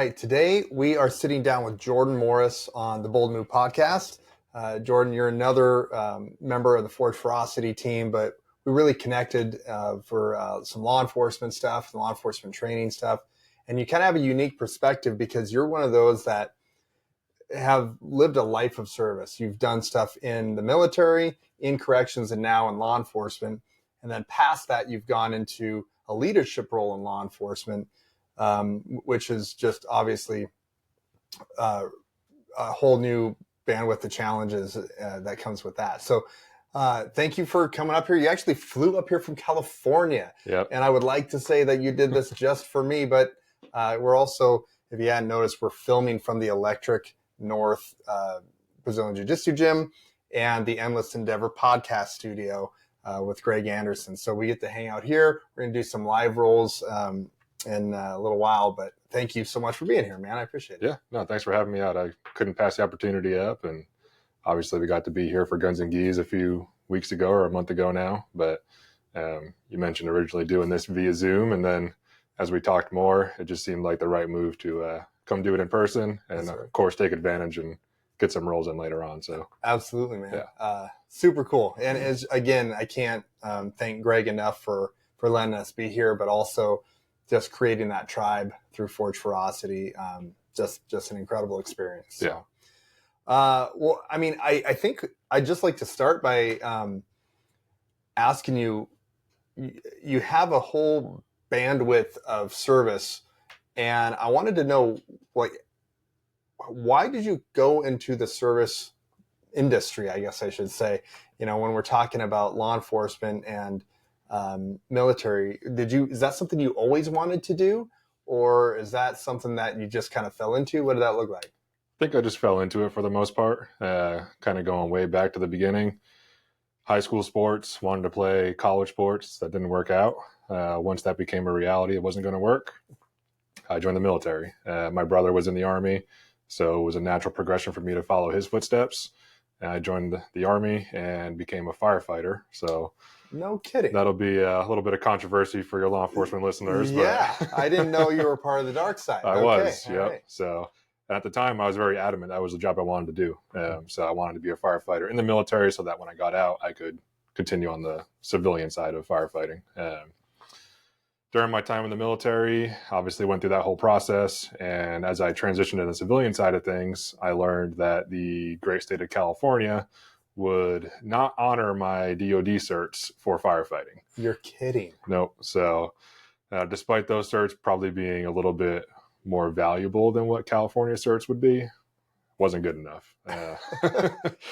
right, today we are sitting down with Jordan Morris on the Bold Move podcast. Jordan, you're another member of the Forge Ferocity team, but we really connected for some law enforcement stuff, law enforcement training stuff. And you kind of have a unique perspective because you're one of those that have lived a life of service. You've done stuff in the military, in corrections, and now in law enforcement. And then past that, you've gone into a leadership role in law enforcement, which is just obviously a whole new bandwidth of challenges that comes with that. So thank you for coming up here. You actually flew up here from California. Yep. And I would like to say that you did this just for me, but we're also, if you hadn't noticed, we're filming from the Electric North Brazilian Jiu-Jitsu gym and the Endless Endeavor podcast studio with Greg Anderson. So we get to hang out here. We're going to do some live rolls in a little while, but thank you so much for being here, man. I appreciate it. Yeah, no, thanks for having me out. I couldn't pass the opportunity up, and obviously we got to be here for Guns and Geese a few weeks ago or a month ago now, but you mentioned originally doing this via Zoom, and then as we talked more, it just seemed like the right move to come do it in person and of course take advantage and get some rolls in later on. So absolutely, man. Yeah. Super cool. And as again, I can't thank Greg enough for letting us be here, but also just creating that tribe through Forge Ferocity. Just an incredible experience. Yeah. Well, I mean, I think I'd just like to start by asking you have a whole bandwidth of service, and I wanted to know, like, why did you go into the service industry, I guess I should say, when we're talking about law enforcement and military, is that something you always wanted to do, or is that something that you just kind of fell into? What did that look like? I think I just fell into it for the most part, kind of going way back to the beginning. High school sports, wanted to play college sports. That didn't work out. Once that became a reality, it wasn't going to work. I joined the military. My brother was in the Army, so it was a natural progression for me to follow his footsteps. And I joined the Army and became a firefighter. So no kidding. That'll be a little bit of controversy for your law enforcement listeners. Yeah, but I didn't know you were part of the dark side. I was, yep. Right. So at the time, I was very adamant that was the job I wanted to do. So I wanted to be a firefighter in the military so that when I got out, I could continue on the civilian side of firefighting. During my time in the military, obviously went through that whole process. And as I transitioned to the civilian side of things, I learned that the great state of California would not honor my DOD certs for firefighting. You're kidding. Nope. So despite those certs probably being a little bit more valuable than what California certs would be, wasn't good enough.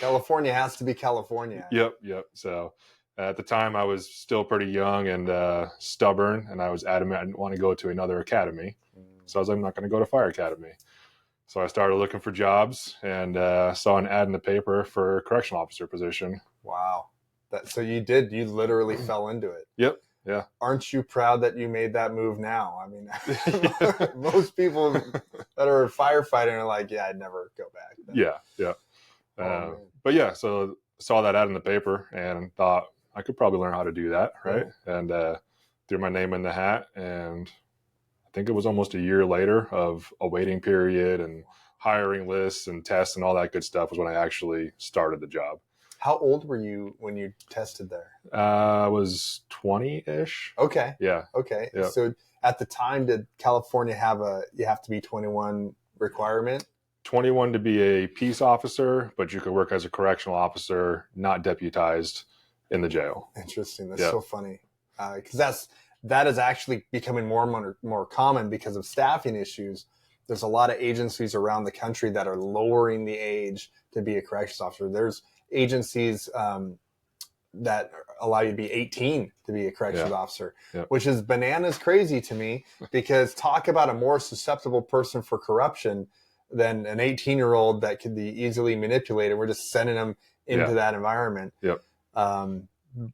California has to be California. Yep. So at the time, I was still pretty young and stubborn, and I was adamant I didn't want to go to another academy. So I was like, I'm not going to go to fire academy. So I started looking for jobs and saw an ad in the paper for a correctional officer position. Wow. So you literally fell into it. Yep. Yeah. Aren't you proud that you made that move now? I mean, most people that are firefighting are like, yeah, I'd never go back. Yeah. But yeah, so saw that ad in the paper and thought I could probably learn how to do that, right? Oh. And threw my name in the hat, and I think it was almost a year later of a waiting period and hiring lists and tests and all that good stuff was when I actually started the job. How old were you when you tested there? I was 20-ish. Okay. Yeah. Okay. Yeah. So at the time, did California have you have to be 21 requirement? 21 to be a peace officer, but you could work as a correctional officer, not deputized in the jail. Interesting. That's so funny. Because that is actually becoming more and more common because of staffing issues. There's a lot of agencies around the country that are lowering the age to be a corrections officer. There's agencies that allow you to be 18 to be a corrections officer, which is bananas crazy to me, because talk about a more susceptible person for corruption than an 18-year-old that could be easily manipulated. We're just sending them into that environment. Yep.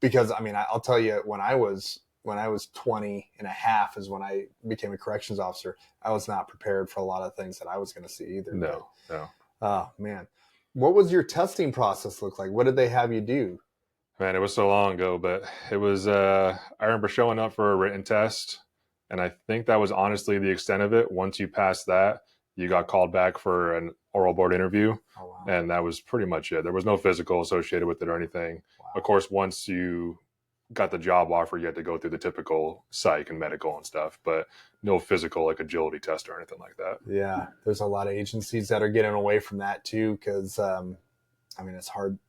Because I mean, I'll tell you, when I was 20 and a half is when I became a corrections officer. I was not prepared for a lot of things that I was going to see either. No. Oh man. What was your testing process look like? What did they have you do? Man, it was so long ago, but it was, I remember showing up for a written test And I think that was honestly the extent of it. Once you passed that, you got called back for an oral board interview. Oh, wow. And that was pretty much it. There was no physical associated with it or anything. Wow. Of course, once you got the job offer, you had to go through the typical psych and medical and stuff, but no physical like agility test or anything like that. Yeah, there's a lot of agencies that are getting away from that too, because I mean, it's hard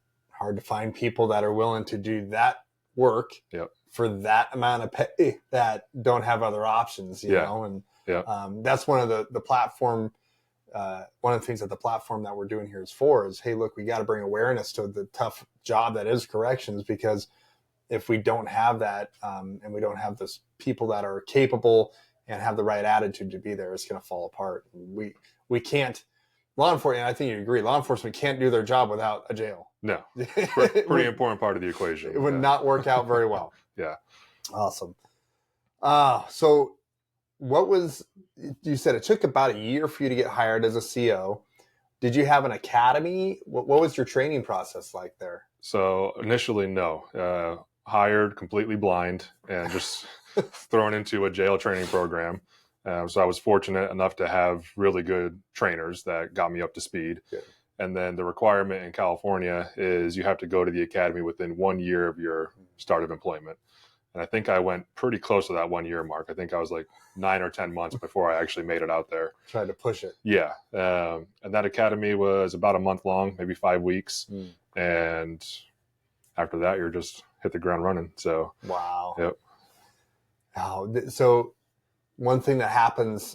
to find people that are willing to do that work Yep. for that amount of pay that don't have other options, you know. And that's one of the platform. One of the things that the platform that we're doing here is for is, hey, look, we got to bring awareness to the tough job that is corrections, because if we don't have that and we don't have those people that are capable and have the right attitude to be there, it's going to fall apart. We can't. Law enforcement, I think you agree, law enforcement can't do their job without a jail. No, pretty important part of the equation. It would not work out very well. Yeah. Awesome. So what was, you said it took about a year for you to get hired as a CO. Did you have an academy? What was your training process like there? So initially, no. Hired completely blind and just thrown into a jail training program. So I was fortunate enough to have really good trainers that got me up to speed. Good. And then the requirement in California is you have to go to the academy within 1 year of your start of employment. And I think I went pretty close to that 1 year mark. I think I was like 9 or 10 months before I actually made it out there. Tried to push it. Yeah. And that academy was about a month long, maybe 5 weeks. And after that, you're just hit the ground running. So, wow. Yep. Wow. So one thing that happens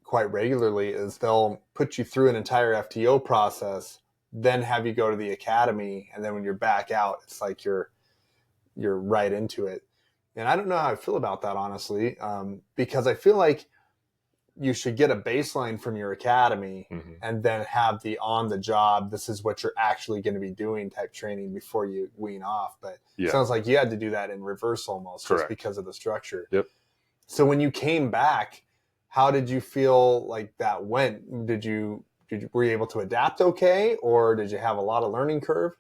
quite regularly is they'll put you through an entire FTO process, then have you go to the academy. And then when you're back out, it's like you're right into it. And I don't know how I feel about that, honestly, because I feel like you should get a baseline from your academy and then have the on the job, this is what you're actually going to be doing type training before you wean off. But it sounds like you had to do that in reverse almost. Correct. Just because of the structure. Yep. So when you came back, how did you feel like that went? Were you able to adapt okay, or did you have a lot of learning curve?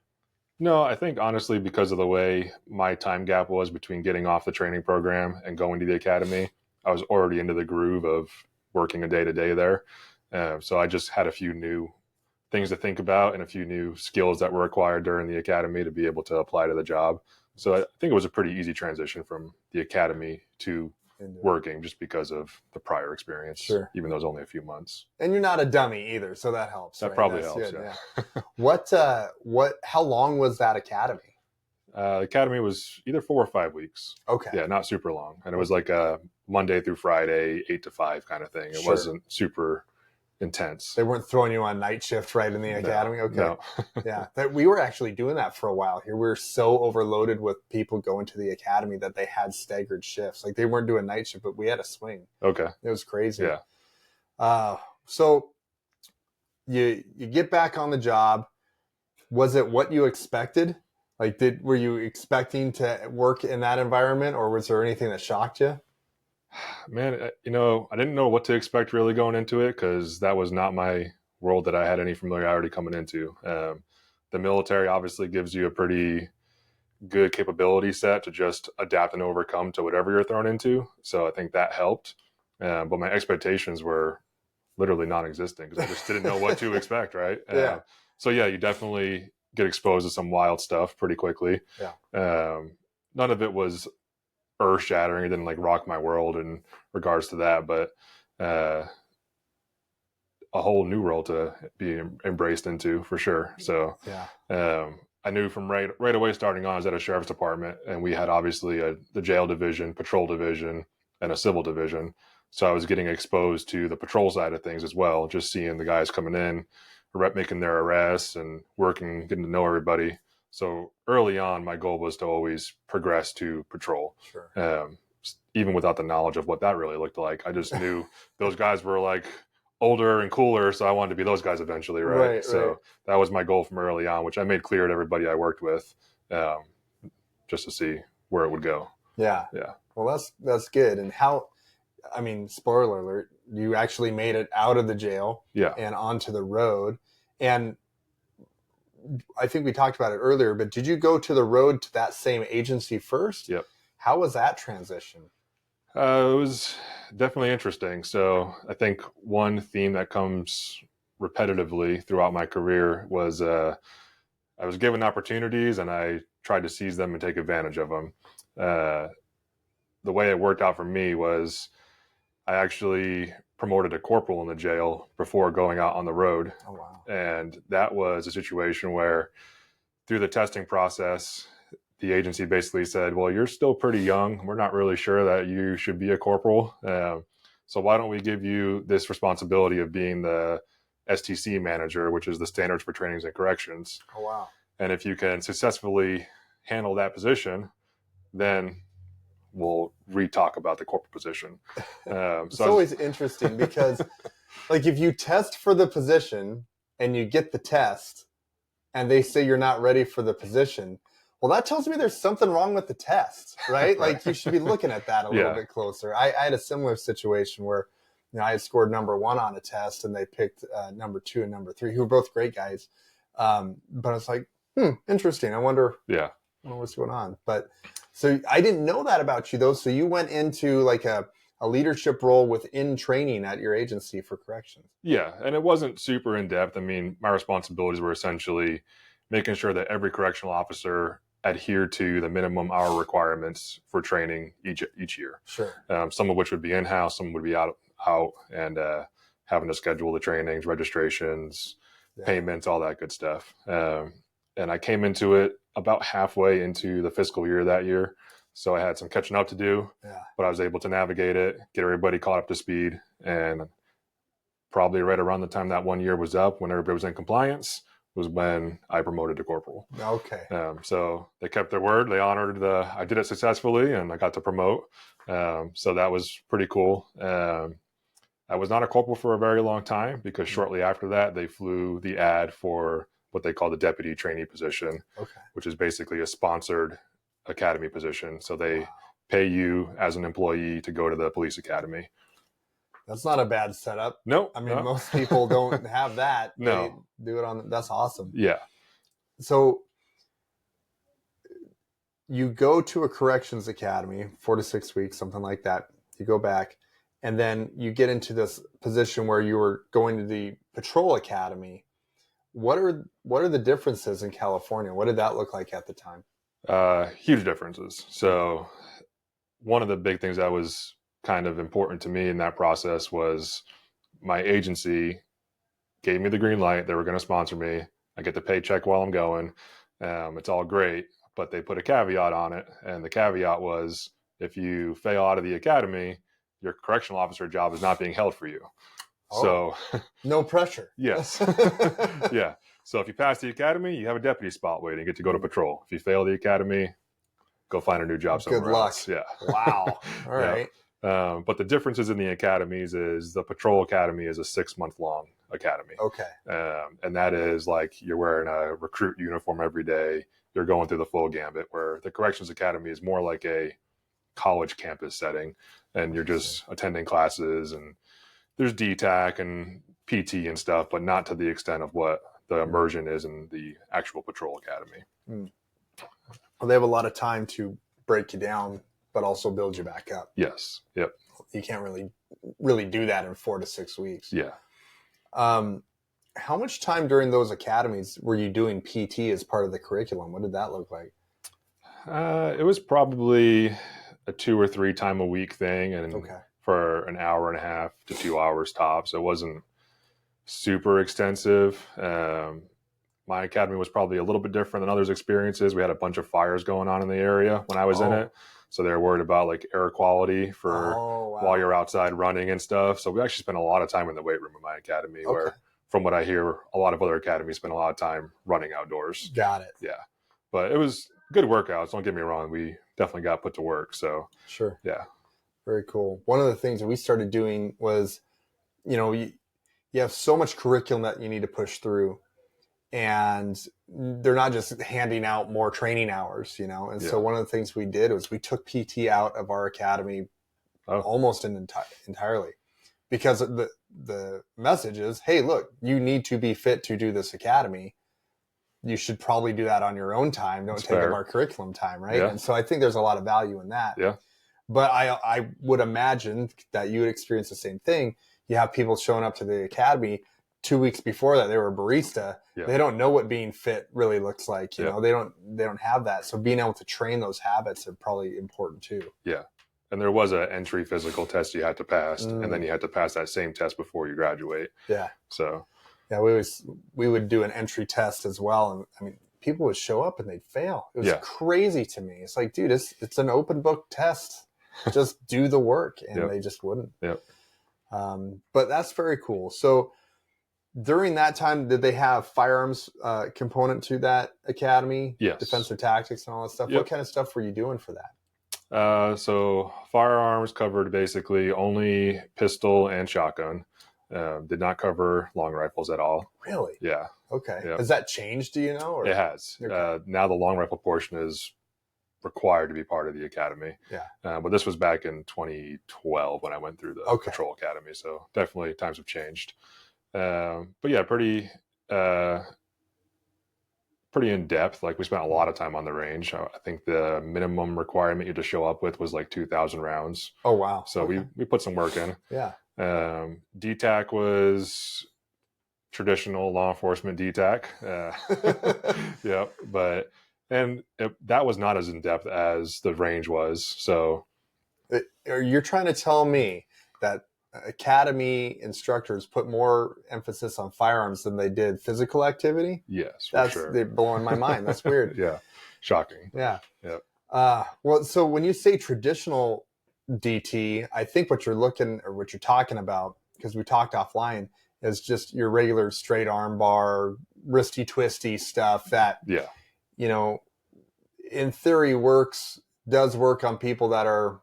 No, I think honestly, because of the way my time gap was between getting off the training program and going to the academy, I was already into the groove of working a day-to-day there. So I just had a few new things to think about and a few new skills that were acquired during the academy to be able to apply to the job. So I think it was a pretty easy transition from the academy to working, just because of the prior experience. Sure. Even though it was only a few months. And you're not a dummy either, so that helps. That probably helps. Good, yeah. How long was that academy? The academy was either 4 or 5 weeks. Okay. Yeah, not super long. And it was like a Monday through Friday, 8 to 5 kind of thing. It wasn't super intense. They weren't throwing you on night shift right in the academy? No, okay. No. Yeah. We were actually doing that for a while here. We were so overloaded with people going to the academy that they had staggered shifts. Like they weren't doing night shift, but we had a swing. Okay. It was crazy. Yeah. So you get back on the job. Was it what you expected? Like, were you expecting to work in that environment, or was there anything that shocked you? Man, I didn't know what to expect really going into it, because that was not my world that I had any familiarity coming into. The military obviously gives you a pretty good capability set to just adapt and overcome to whatever you're thrown into. So I think that helped. But my expectations were literally non-existent, because I just didn't know what to expect, right? Yeah. So yeah, you definitely get exposed to some wild stuff pretty quickly. Yeah. None of it was earth shattering. It didn't like rock my world in regards to that, but a whole new world to be embraced into for sure. So I knew from right away starting on, I was at a sheriff's department, and we had obviously the jail division, patrol division, and a civil division. So I was getting exposed to the patrol side of things as well, just seeing the guys coming in, making their arrests and working, getting to know everybody. So early on, my goal was to always progress to patrol. Sure. Even without the knowledge of what that really looked like. I just knew those guys were like older and cooler, so I wanted to be those guys eventually, right? So that was my goal from early on, which I made clear to everybody I worked with, just to see where it would go. Yeah. Yeah. Well, that's good. And spoiler alert, you actually made it out of the jail and onto the road. And I think we talked about it earlier, but did you go to the road to that same agency first? Yep. How was that transition? It was definitely interesting. So I think one theme that comes repetitively throughout my career was I was given opportunities and I tried to seize them and take advantage of them. Uh, the way it worked out for me was I actually promoted a corporal in the jail before going out on the road. Oh, wow. And that was a situation where through the testing process, the agency basically said, well, you're still pretty young. We're not really sure that you should be a corporal. So why don't we give you this responsibility of being the STC manager, which is the Standards for Trainings and Corrections. Oh, wow. And if you can successfully handle that position, then we'll re-talk about the corporate position. It's always interesting because like if you test for the position and you get the test and they say you're not ready for the position, well, that tells me there's something wrong with the test, right? Like you should be looking at that a little bit closer. I had a similar situation where, I had scored number 1 on a test and they picked number 2 and number 3, who were both great guys. But it's like, interesting. I wonder what's going on. But so I didn't know that about you though. So you went into like a leadership role within training at your agency for corrections. Yeah, and it wasn't super in depth. I mean, my responsibilities were essentially making sure that every correctional officer adhered to the minimum hour requirements for training each year. Sure. Some of which would be in-house, some would be out and having to schedule the trainings, registrations, payments, all that good stuff. And I came into it about halfway into the fiscal year that year. So I had some catching up to do, but I was able to navigate it, get everybody caught up to speed. And probably right around the time that 1 year was up, when everybody was in compliance, was when I promoted to corporal. Okay. So they kept their word. They honored I did it successfully and I got to promote. So that was pretty cool. I was not a corporal for a very long time because shortly after that, they flew the ad for what they call the deputy trainee position, which is basically a sponsored academy position. So they pay you as an employee to go to the police academy. That's not a bad setup. No. I mean, most people don't have that. No. They do it that's awesome. Yeah. So you go to a corrections academy, 4 to 6 weeks, something like that. You go back and then you get into this position where you were going to the patrol academy. What are the differences in California? What did that look like at the time? Huge differences. So one of the big things that was kind of important to me in that process was my agency gave me the green light. They were going to sponsor me. I get the paycheck while I'm going. It's all great, but they put a caveat on it. And the caveat was, if you fail out of the academy, your correctional officer job is not being held for you. So no pressure. Yes. Yeah. So if you pass the academy, you have a deputy spot waiting, get to go to patrol. If you fail the academy, go find a new job somewhere else. Good luck. Yeah. Wow. All right. But the differences in the academies is the patrol academy is a 6-month long academy. Okay. And that is like you're wearing a recruit uniform every day. You're going through the full gambit, where the corrections academy is more like a college campus setting, and you're just attending classes, and there's DTAC and PT and stuff, but not to the extent of what the immersion is in the actual patrol academy. Well, they have a lot of time to break you down, but also build you back up. Yes. Yep. You can't really do that in 4 to 6 weeks. Yeah. How much time during those academies were you doing PT as part of the curriculum? What did that look like? It was probably a 2 or 3 time a week thing, and for an hour and a half to 2 hours tops. It wasn't super extensive. My academy was probably a little bit different than others' experiences. We had a bunch of fires going on in the area when I was in it. So they were worried about like air quality for while you're outside running and stuff. So we actually spent a lot of time in the weight room in my academy, where from what I hear, a lot of other academies spend a lot of time running outdoors. Got it. Yeah. But it was good workouts. Don't get me wrong. We definitely got put to work. So sure. Yeah. Very cool. One of the things that we started doing was, you have so much curriculum that you need to push through, and they're not just handing out more training hours, And so one of the things we did was we took PT out of our academy almost entirely, because the message is, hey, look, you need to be fit to do this academy. You should probably do that on your own time. Don't take up our curriculum time, right? Yeah. And so I think there's a lot of value in that. Yeah. But I would imagine that you would experience the same thing. You have people showing up to the academy 2 weeks before that, they were a barista. Yeah. They don't know what being fit really looks like. You Yeah. know, they don't have that. So being able to train those habits are probably important too. Yeah. And there was an entry physical test you had to pass, and then you had to pass that same test before you graduate. Yeah. So yeah, we would do an entry test as well. And I mean, people would show up and they'd fail. It was crazy to me. It's like, dude, it's an open book test. Just do the work. And they just wouldn't. Yep. But that's very cool. So during that time, did they have firearms component to that academy? Yes. Defensive tactics and all that stuff. What kind of stuff were you doing for that? So firearms covered basically only pistol and shotgun. Did not cover long rifles at all. Really? Yeah. Okay. Yep. Has that changed? Do you know? Or? It has. Okay. Now the long rifle portion is required to be part of the academy. Yeah. But this was back in 2012 when I went through the patrol academy. So definitely times have changed. But yeah, pretty in depth. Like we spent a lot of time on the range. I think the minimum requirement you had to show up with was like 2,000 rounds. Oh, wow. So we put some work in. Yeah. DTAC was traditional law enforcement DTAC. Yeah, but that was not as in depth as the range was. So you're trying to tell me that academy instructors put more emphasis on firearms than they did physical activity? Yes, that's sure. Blowing my mind. That's weird. Yeah, shocking. Yeah. Yeah. Well, so when you say traditional DT, I think what you're talking about, because we talked offline, is just your regular straight arm bar, wristy twisty stuff that, you know, in theory does work on people that are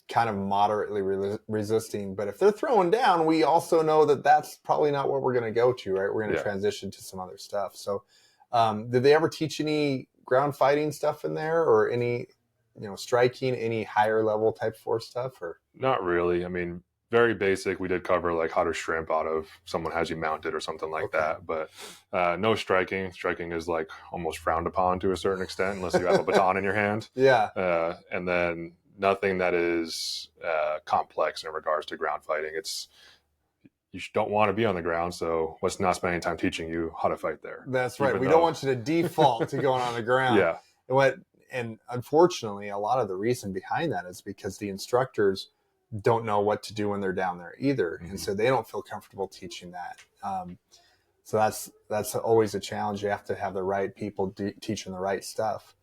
kind of moderately resisting. But if they're throwing down, we also know that that's probably not what we're going to go to, right? We're going to transition to some other stuff. So did they ever teach any ground fighting stuff in there, or any, striking, any higher level type 4 stuff? Or not really? I mean, very basic. We did cover like how to shrimp out of someone has you mounted or something like that, but no striking. Striking is like almost frowned upon to a certain extent unless you have a baton in your hand. Yeah. And then nothing that is complex in regards to ground fighting. You don't want to be on the ground, so let's not spend any time teaching you how to fight there. That's right. We don't want you to default to going on the ground. Yeah. And unfortunately, a lot of the reason behind that is because the instructors don't know what to do when they're down there either. And so they don't feel comfortable teaching that. So that's always a challenge. You have to have the right people teaching the right stuff.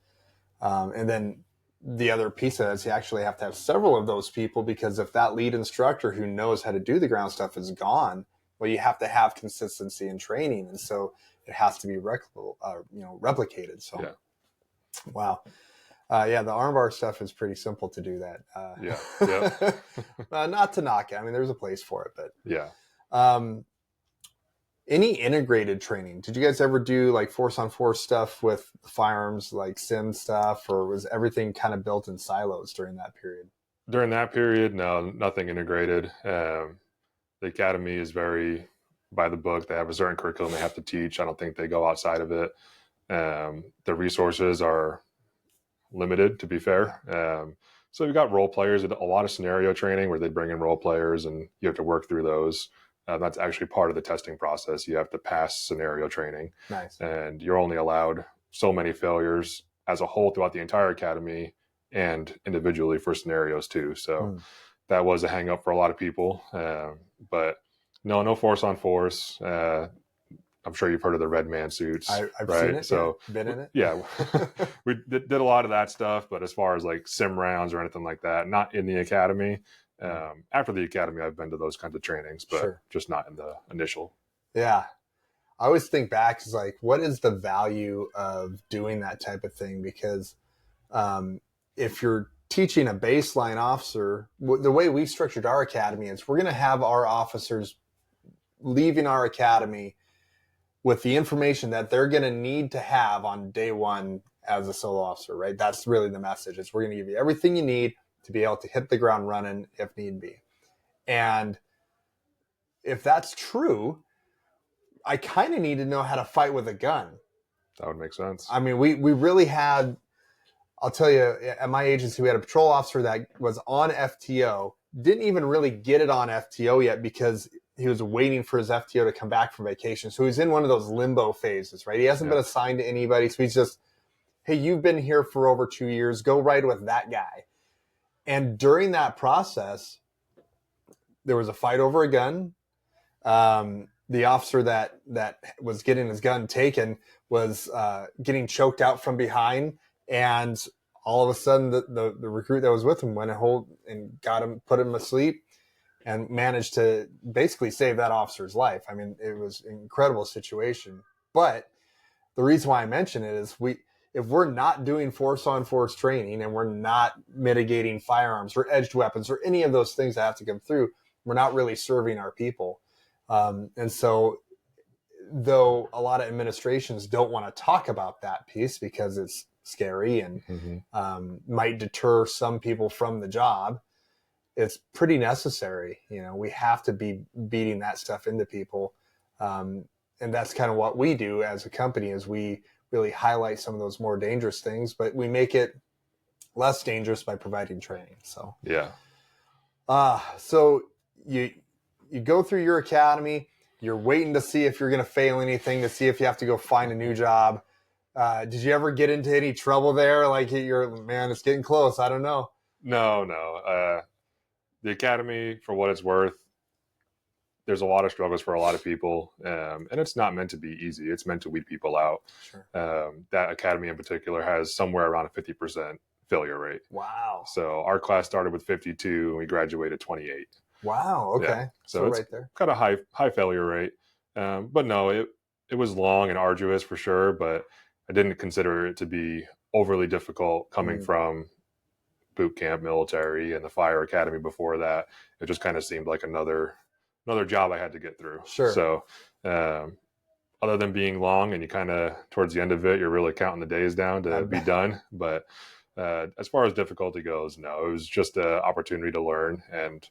And then the other piece of it is you actually have to have several of those people, because if that lead instructor who knows how to do the ground stuff is gone, well, you have to have consistency in training. And so it has to be replicated. So, wow. The armbar stuff is pretty simple to do that. Not to knock it. I mean, there's a place for it, but any integrated training? Did you guys ever do like force on force stuff with firearms, like sim stuff, or was everything kind of built in silos during that period? During that period, no, nothing integrated. The academy is very by the book. They have a certain curriculum they have to teach. I don't think they go outside of it. The resources are limited, to be fair. So we've got role players, a lot of scenario training where they bring in role players and you have to work through those. That's actually part of the testing process. You have to pass scenario training. Nice. And you're only allowed so many failures as a whole throughout the entire academy and individually for scenarios too. So that was a hang up for a lot of people. But no force on force. I'm sure you've heard of the red man suits. I've right? seen it. So been in it. Yeah. We did a lot of that stuff, but as far as like sim rounds or anything like that, not in the academy. After the academy, I've been to those kinds of trainings, but just not in the initial. Yeah. I always think back is like, what is the value of doing that type of thing? Because if you're teaching a baseline officer, the way we structured our academy is we're going to have our officers leaving our academy with the information that they're going to need to have on day one as a solo officer, right? That's really the message. Is we're going to give you everything you need to be able to hit the ground running if need be. And if that's true, I kind of need to know how to fight with a gun. That would make sense. I mean, we really had I'll tell you, at my agency, we had a patrol officer that was on FTO, didn't even really get it on FTO yet because he was waiting for his FTO to come back from vacation. So he's in one of those limbo phases, right? He hasn't been assigned to anybody. So he's just, hey, you've been here for over 2 years. Go ride with that guy. And during that process, there was a fight over a gun. The officer that was getting his gun taken was getting choked out from behind, and all of a sudden the recruit that was with him went and got him, put him asleep, and managed to basically save that officer's life. I mean, it was an incredible situation. But the reason why I mention it is if we're not doing force-on-force training and we're not mitigating firearms or edged weapons or any of those things that have to come through, we're not really serving our people. And so, though a lot of administrations don't want to talk about that piece because it's scary and might deter some people from the job, it's pretty necessary. You know, we have to be beating that stuff into people. And that's kind of what we do as a company, is we really highlight some of those more dangerous things, but we make it less dangerous by providing training. So, so you go through your academy, you're waiting to see if you're going to fail anything, to see if you have to go find a new job. Did you ever get into any trouble there? Like, man, it's getting close. I don't know. No. The academy, for what it's worth, there's a lot of struggles for a lot of people, and it's not meant to be easy. It's meant to weed people out. Sure. That academy in particular has somewhere around a 50% failure rate. Wow. So our class started with 52 and we graduated 28. Wow. Okay. Yeah. So it's right there. Got a high failure rate. But no, it was long and arduous for sure, but I didn't consider it to be overly difficult coming from boot camp, military, and the fire academy before that. It just kind of seemed like another job I had to get through. Sure. So other than being long and you kind of towards the end of it, you're really counting the days down to be done. But as far as difficulty goes, no, it was just an opportunity to learn. And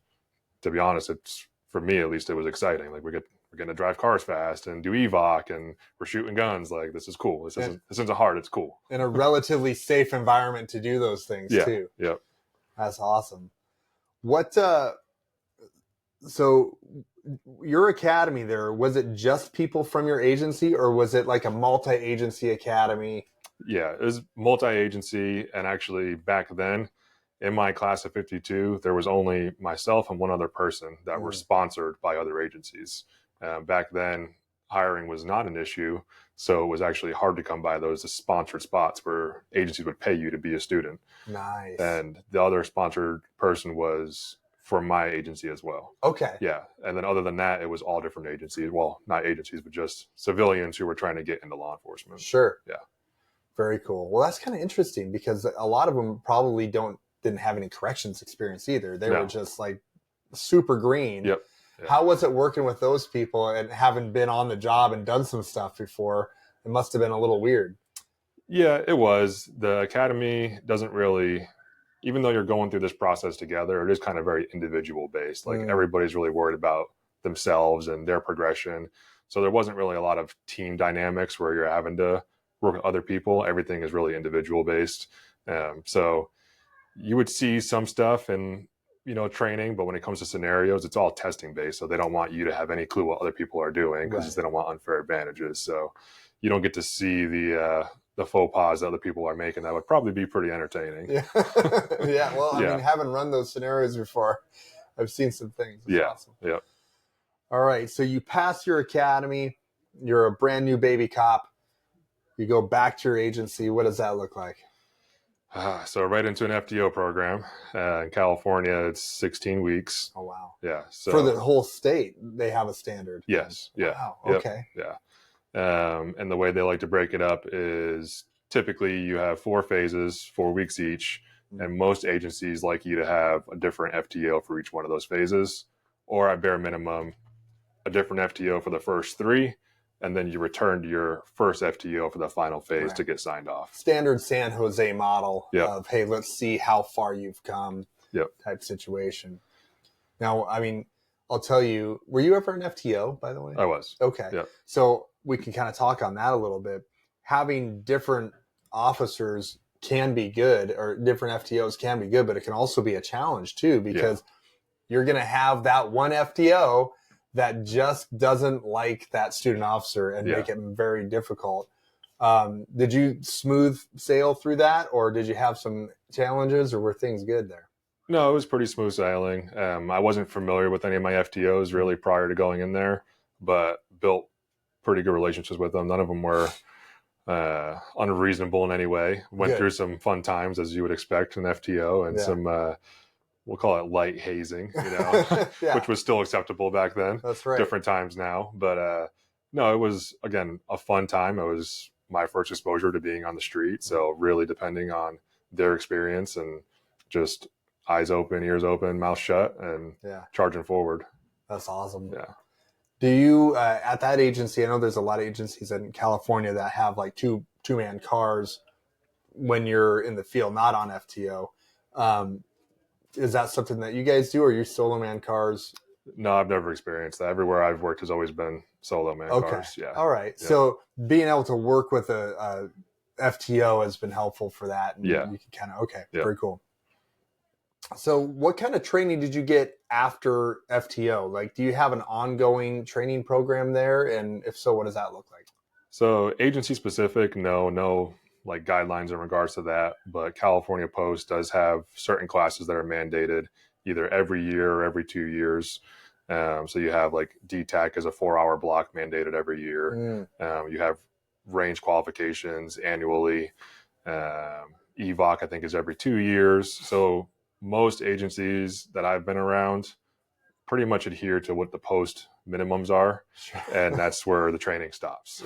to be honest, it's, for me at least, it was exciting. Like we're getting to drive cars fast and do EVOC, and we're shooting guns. Like, this is cool. This isn't hard. It's cool. In a relatively safe environment to do those things too. Yeah. That's awesome. What, so your academy there, was it just people from your agency, or was it like a multi-agency academy? Yeah, it was multi-agency. And actually back then in my class of 52, there was only myself and one other person that were sponsored by other agencies. Back then, hiring was not an issue. So it was actually hard to come by those sponsored spots where agencies would pay you to be a student. Nice. And the other sponsored person was from my agency as well. Okay. Yeah. And then other than that, it was all different agencies. Well, not agencies, but just civilians who were trying to get into law enforcement. Sure. Yeah. Very cool. Well, that's kind of interesting because a lot of them probably didn't have any corrections experience either. They were just like super green. Yep. Yeah. How was it working with those people and having been on the job and done some stuff before? It must have been a little weird. Yeah, it was. The academy doesn't really, even though you're going through this process together, it is kind of very individual based. Like everybody's really worried about themselves and their progression. So there wasn't really a lot of team dynamics where you're having to work with other people. Everything is really individual based. So you would see some stuff in, training, but when it comes to scenarios, it's all testing based. So they don't want you to have any clue what other people are doing because they don't want unfair advantages. So you don't get to see the faux pas that other people are making. That would probably be pretty entertaining. Yeah. Yeah. Well, I mean, having run those scenarios before, I've seen some things. It's awesome. Yeah. All right. So you pass your academy. You're a brand new baby cop. You go back to your agency. What does that look like? So right into an FTO program. In California, it's 16 weeks. Oh, wow. Yeah. So for the whole state, they have a standard. Yes. Yeah. Wow. Yep. Okay. Yeah. And the way they like to break it up is typically you have 4 phases, 4 weeks each. And most agencies like you to have a different FTO for each one of those phases, or at bare minimum, a different FTO for the first 3. And then you return to your first FTO for the final phase to get signed off. Standard San Jose model of, hey, let's see how far you've come type situation. Now, I mean, I'll tell you, were you ever an FTO, by the way? I was. Okay. So we can kind of talk on that a little bit. Having different officers, can be good, or different FTOs can be good, but it can also be a challenge too, because you're going to have that one FTO that just doesn't like that student officer and make it very difficult. Did you smooth sail through that, or did you have some challenges, or were things good there? No, it was pretty smooth sailing. I wasn't familiar with any of my FTOs really prior to going in there, but built pretty good relationships with them. None of them were unreasonable in any way. Went through some fun times, as you would expect in FTO, and some we'll call it light hazing, which was still acceptable back then. That's right. Different times now, but no, it was, again, a fun time. It was my first exposure to being on the street, so really depending on their experience and just eyes open, ears open, mouth shut, and charging forward. That's awesome. Yeah. Do you, at that agency, I know there's a lot of agencies in California that have like two-man cars when you're in the field, not on FTO. Is that something that you guys do, or are you solo man cars? No, I've never experienced that. Everywhere I've worked has always been solo man cars. Yeah. All right. Yeah. So being able to work with a FTO has been helpful for that. And you can kind of, very cool. So what kind of training did you get after FTO? Like, do you have an ongoing training program there? And if so, what does that look like? So agency specific, no like guidelines in regards to that, but California Post does have certain classes that are mandated either every year or every 2 years. So you have like DTAC as a 4-hour block mandated every year. You have range qualifications annually. EVOC, I think, is every 2 years. So most agencies that I've been around pretty much adhere to what the post minimums are. And that's where the training stops.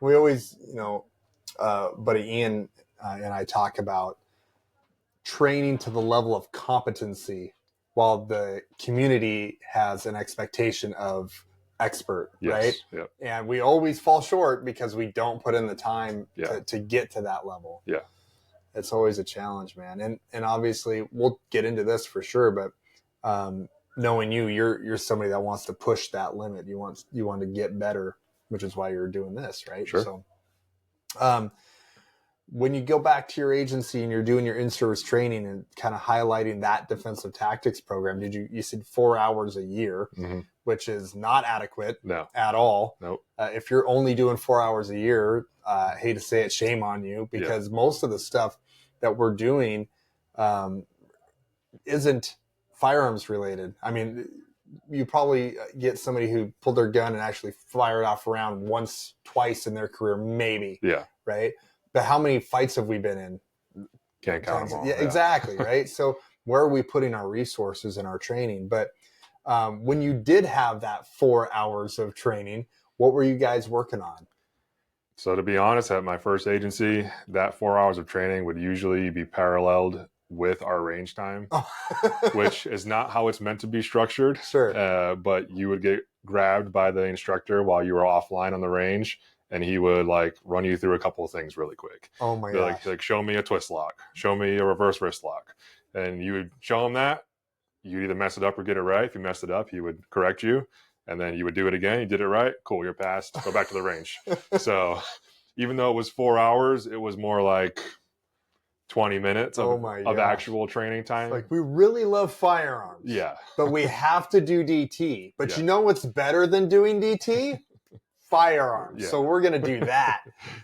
We always, buddy Ian and I talk about training to the level of competency, while the community has an expectation of expert, right? Yep. And we always fall short because we don't put in the time to get to that level. Yeah. It's always a challenge, man. And obviously we'll get into this for sure, but knowing you're somebody that wants to push that limit. You want to get better, which is why you're doing this, right? Sure. So when you go back to your agency and you're doing your in-service training and kind of highlighting that defensive tactics program, you said 4 hours a year, which is not adequate at all. Nope. If you're only doing 4 hours a year, I hate to say it, shame on you, because most of the stuff that we're doing isn't firearms related. I mean, you probably get somebody who pulled their gun and actually fired off a round once, twice in their career, maybe. Yeah. Right. But how many fights have we been in? Can't count them all. Yeah, exactly. Right. So where are we putting our resources in our training? But when you did have that 4 hours of training, what were you guys working on? So to be honest, at my first agency, that 4 hours of training would usually be paralleled with our range time, which is not how it's meant to be structured. Sure. But you would get grabbed by the instructor while you were offline on the range, and he would like run you through a couple of things really quick. Oh my gosh. Like show me a twist lock, show me a reverse wrist lock. And you would show him that. You'd either mess it up or get it right. If you messed it up, he would correct you. And then you would do it again. You did it right. Cool, you're passed. Go back to the range. So even though it was 4 hours, it was more like 20 minutes of actual training time. It's like, we really love firearms. Yeah. But we have to do DT. But you know what's better than doing DT? Firearms. Yeah. So we're going to do that.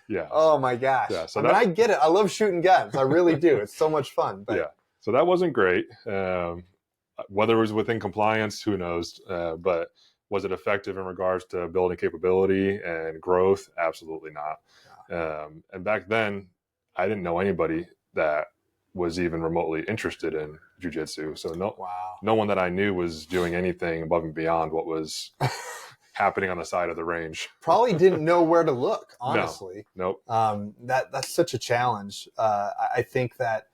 Yeah. Oh my gosh. Yeah, so I get it. I love shooting guns. I really do. It's so much fun. But... yeah. So that wasn't great. Whether it was within compliance, who knows? But was it effective in regards to building capability and growth? Absolutely not. Yeah. And back then, I didn't know anybody that was even remotely interested in jiu-jitsu. So no one that I knew was doing anything above and beyond what was happening on the side of the range. Probably didn't know where to look, honestly. Nope. That's such a challenge. I think that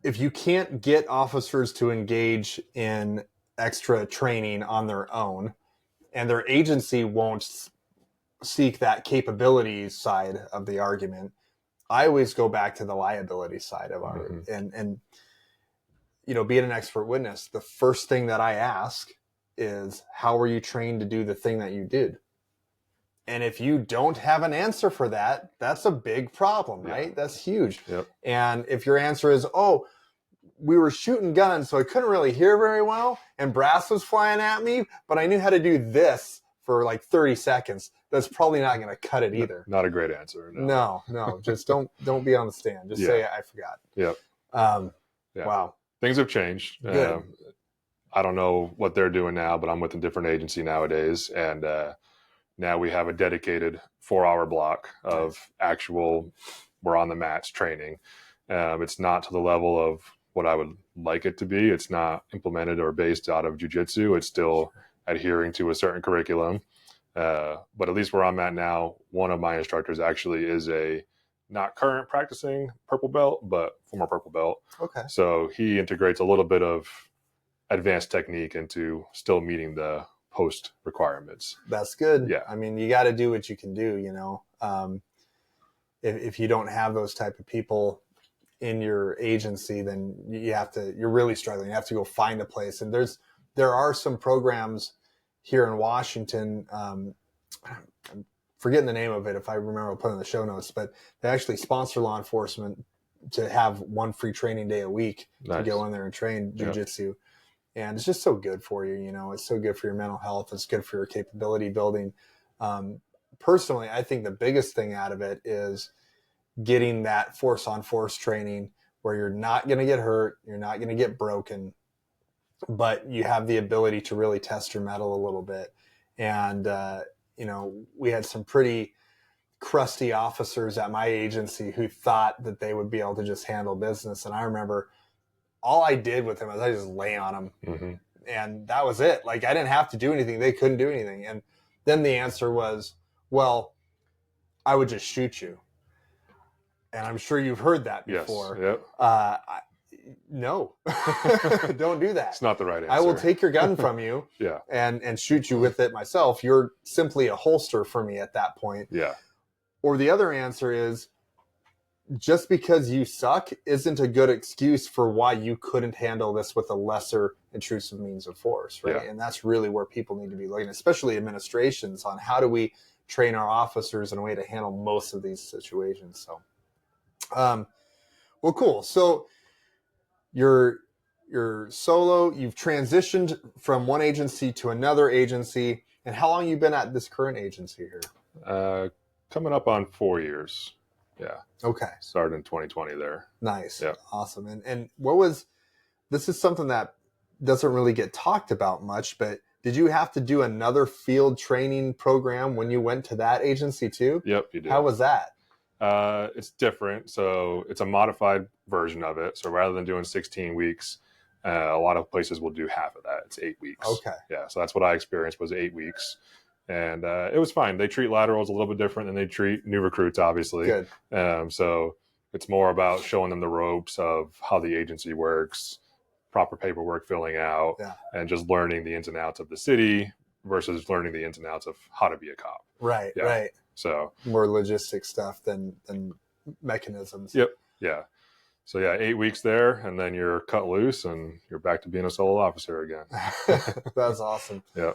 if you can't get officers to engage in extra training on their own, and their agency won't seek that capability side of the argument, I always go back to the liability side of our and being an expert witness, the first thing that I ask is, how were you trained to do the thing that you did? And if you don't have an answer for that, that's a big problem, right? Yeah. That's huge. Yep. And if your answer is, oh, we were shooting guns, so I couldn't really hear very well, and brass was flying at me, but I knew how to do this for like 30 seconds. That's probably not going to cut it either. Not a great answer. No. No. Just don't be on the stand. Just say I forgot. Yep. Yeah. Wow. Things have changed. Good. I don't know what they're doing now, but I'm with a different agency nowadays, and now we have a dedicated 4-hour block of actual, we're on the mats training. It's not to the level of what I would like it to be. It's not implemented or based out of Jiu-Jitsu. It's still adhering to a certain curriculum. But at least where I'm at now, one of my instructors actually is a not current practicing purple belt, but former purple belt. Okay. So he integrates a little bit of advanced technique into still meeting the post requirements. That's good. Yeah. I mean, you got to do what you can do, if you don't have those type of people in your agency, then you're really struggling. You have to go find a place. And there are some programs here in Washington. I'm forgetting the name of it. If I remember, I'll put it in the show notes, but they actually sponsor law enforcement to have one free training day a week to go in there and train jiu-jitsu. Yep. And it's just so good for you. It's so good for your mental health. It's good for your capability building. Personally, I think the biggest thing out of it is getting that force on force training where you're not going to get hurt. You're not going to get broken, but you have the ability to really test your mettle a little bit. And, we had some pretty crusty officers at my agency who thought that they would be able to just handle business. And I remember all I did with him was I just lay on him. Mm-hmm. And that was it. Like, I didn't have to do anything. They couldn't do anything. And then the answer was, well, I would just shoot you. And I'm sure you've heard that before. Yes. Yep. No, don't do that. It's not the right answer. I will take your gun from you and shoot you with it myself. You're simply a holster for me at that point. Yeah. Or the other answer is, just because you suck isn't a good excuse for why you couldn't handle this with a lesser intrusive means of force, right? Yeah. And that's really where people need to be looking, especially administrations, on how do we train our officers in a way to handle most of these situations. So, well, cool. So you're solo, you've transitioned from one agency to another agency. And how long have you been at this current agency here? Coming up on 4 years. Yeah. Okay. Started in 2020 there. Nice. Yep. Awesome. And this is something that doesn't really get talked about much, but did you have to do another field training program when you went to that agency too? Yep, you did. How was that? It's different. So it's a modified version of it. So rather than doing 16 weeks, a lot of places will do half of that. It's 8 weeks. Okay. Yeah. So that's what I experienced, was 8 weeks. And it was fine. They treat laterals a little bit different than they treat new recruits, obviously. Good. So it's more about showing them the ropes of how the agency works, proper paperwork filling out, and just learning the ins and outs of the city versus learning the ins and outs of how to be a cop. Right, right. So more logistic stuff than mechanisms. Yep. Yeah. So 8 weeks there, and then you're cut loose and you're back to being a solo officer again. That's awesome. Yeah.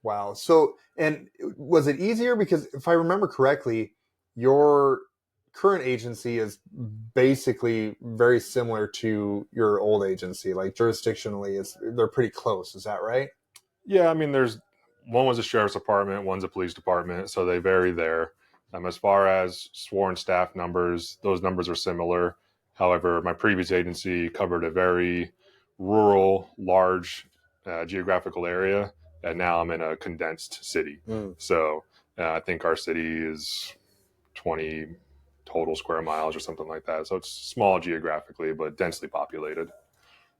Wow. So, and was it easier? Because if I remember correctly, your current agency is basically very similar to your old agency, like jurisdictionally, they're pretty close. Is that right? Yeah. I mean, one was a sheriff's department, one's a police department, so they vary there. As far as sworn staff numbers, those numbers are similar. However, my previous agency covered a very rural, large geographical area. And now I'm in a condensed city. So I think our city is 20 total square miles or something like that. So it's small geographically, but densely populated.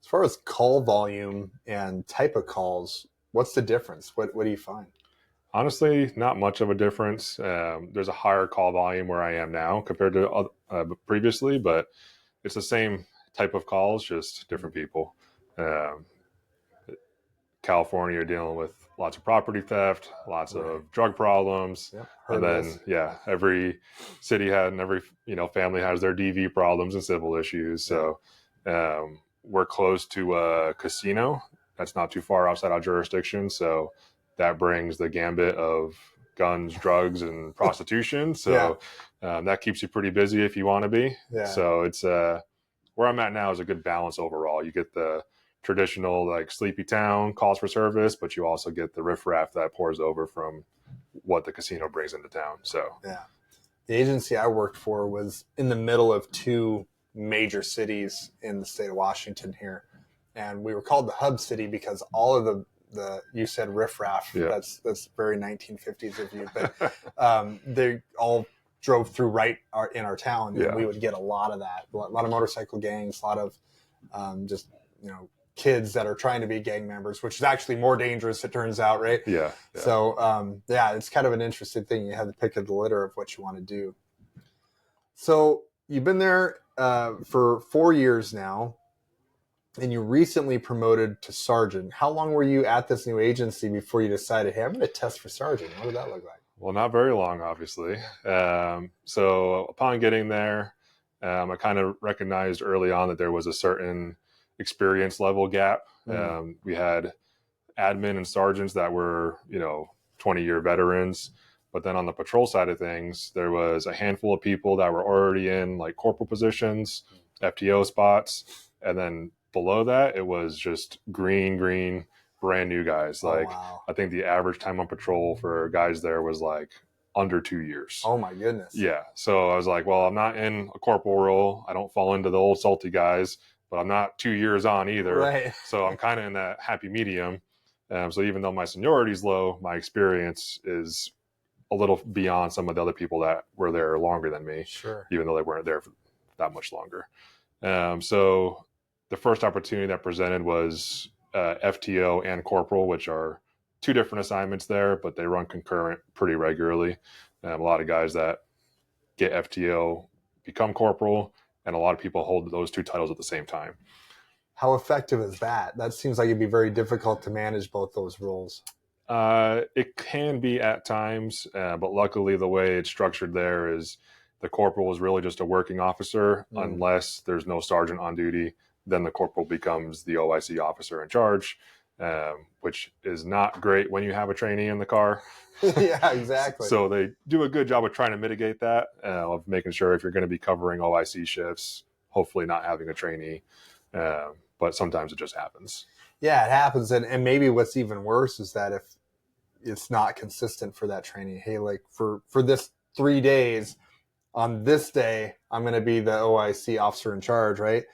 As far as call volume and type of calls, what's the difference? What do you find? Honestly, not much of a difference. There's a higher call volume where I am now compared to previously, but it's the same type of calls, just different people. California, you're dealing with lots of property theft, lots of drug problems. Yep, and then, every city and every family has their DV problems and civil issues. So we're close to a casino that's not too far outside our jurisdiction. So that brings the gambit of guns, drugs, and prostitution. So that keeps you pretty busy if you want to be. Yeah. So it's where I'm at now is a good balance overall. You get the traditional like sleepy town calls for service, but you also get the riffraff that pours over from what the casino brings into town. So yeah, the agency I worked for was in the middle of two major cities in the state of Washington here, and we were called the hub city because all of the you said riffraff. Yeah. That's very 1950s of you, but they all drove through in our town, and we would get a lot of that. A lot of motorcycle gangs, a lot of just kids that are trying to be gang members, which is actually more dangerous, it turns out, right? Yeah. So it's kind of an interesting thing. You have to pick of the litter of what you want to do. So you've been there for 4 years now, and you recently promoted to sergeant. How long were you at this new agency before you decided, hey, I'm going to test for sergeant? What did that look like? Well, not very long, obviously. So upon getting there, I kind of recognized early on that there was a certain experience level gap. We had admin and sergeants that were, 20-year veterans. But then on the patrol side of things, there was a handful of people that were already in like corporal positions, FTO spots. And then below that, it was just green, brand new guys. Like, wow. I think the average time on patrol for guys there was like under 2 years. Oh my goodness. Yeah. So I was like, well, I'm not in a corporal role. I don't fall into the old salty guys, but I'm not 2 years on either. Right. So I'm kind of in that happy medium. So even though my seniority is low, my experience is a little beyond some of the other people that were there longer than me. Sure. Even though they weren't there for that much longer. So the first opportunity that presented was FTO and corporal, which are two different assignments there, but they run concurrent pretty regularly. A lot of guys that get FTO become corporal, and a lot of people hold those two titles at the same time. How effective is that? That seems like it'd be very difficult to manage both those roles. It can be at times, but luckily the way it's structured there is the corporal is really just a working officer unless there's no sergeant on duty. Then the corporal becomes the OIC officer in charge, which is not great when you have a trainee in the car. Yeah, exactly. So they do a good job of trying to mitigate that, of making sure if you're going to be covering OIC shifts, hopefully not having a trainee. But sometimes it just happens. Yeah, it happens. And maybe what's even worse is that if it's not consistent for that trainee, hey, like for this 3 days, on this day, I'm going to be the OIC officer in charge, right?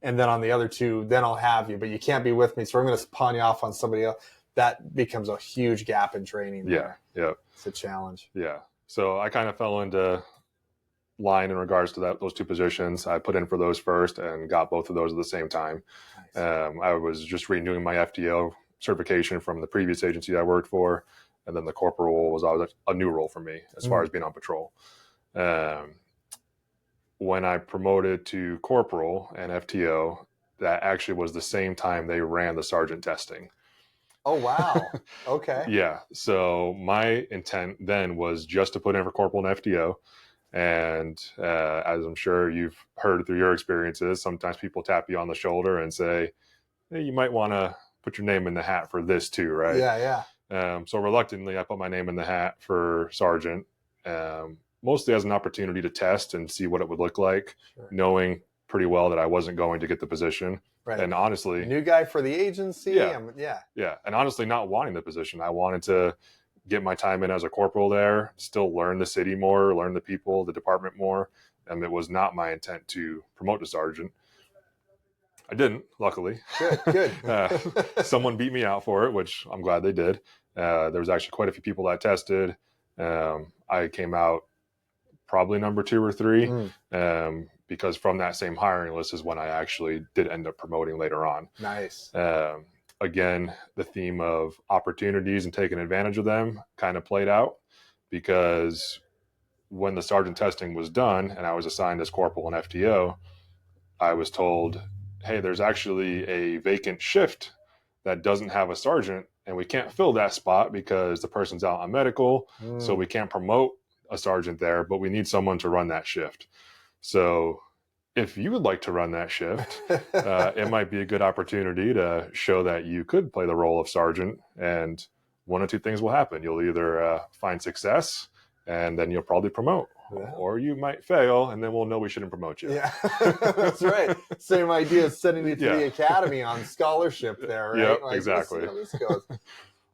And then on the other 2, then I'll have you, but you can't be with me. So I'm going to pawn you off on somebody else. That becomes a huge gap in training. Yeah. It's a challenge. Yeah. So I kind of fell into line in regards to those two positions. I put in for those first and got both of those at the same time. Nice. I was just renewing my FTO certification from the previous agency I worked for. And then the corporal was always a new role for me as far as being on patrol. When I promoted to corporal and FTO, that actually was the same time they ran the sergeant testing. Oh, wow. Okay. Yeah. So my intent then was just to put in for corporal and FTO. And as I'm sure you've heard through your experiences, sometimes people tap you on the shoulder and say, hey, you might want to put your name in the hat for this too, right? Yeah. So reluctantly, I put my name in the hat for sergeant, mostly as an opportunity to test and see what it would look like, knowing pretty well that I wasn't going to get the position. Right. And honestly, new guy for the agency. Yeah. And honestly, not wanting the position. I wanted to get my time in as a corporal there, still learn the city more, learn the people, the department more. And it was not my intent to promote to sergeant. I didn't, luckily. Good. Someone beat me out for it, which I'm glad they did. There was actually quite a few people that tested. I came out probably number 2 or 3, because from that same hiring list is when I actually did end up promoting later on. Nice. Again, the theme of opportunities and taking advantage of them kind of played out, because when the sergeant testing was done and I was assigned as corporal and FTO, I was told, hey, there's actually a vacant shift that doesn't have a sergeant, and we can't fill that spot because the person's out on medical, so we can't promote a sergeant there, but we need someone to run that shift. So if you would like to run that shift, it might be a good opportunity to show that you could play the role of sergeant and one or two things will happen. You'll either find success, and then you'll probably promote, or you might fail, and then we'll know we shouldn't promote you. Yeah, that's right. Same idea as sending you to the academy on scholarship there, right? Yep, like, exactly. Let's see how this goes.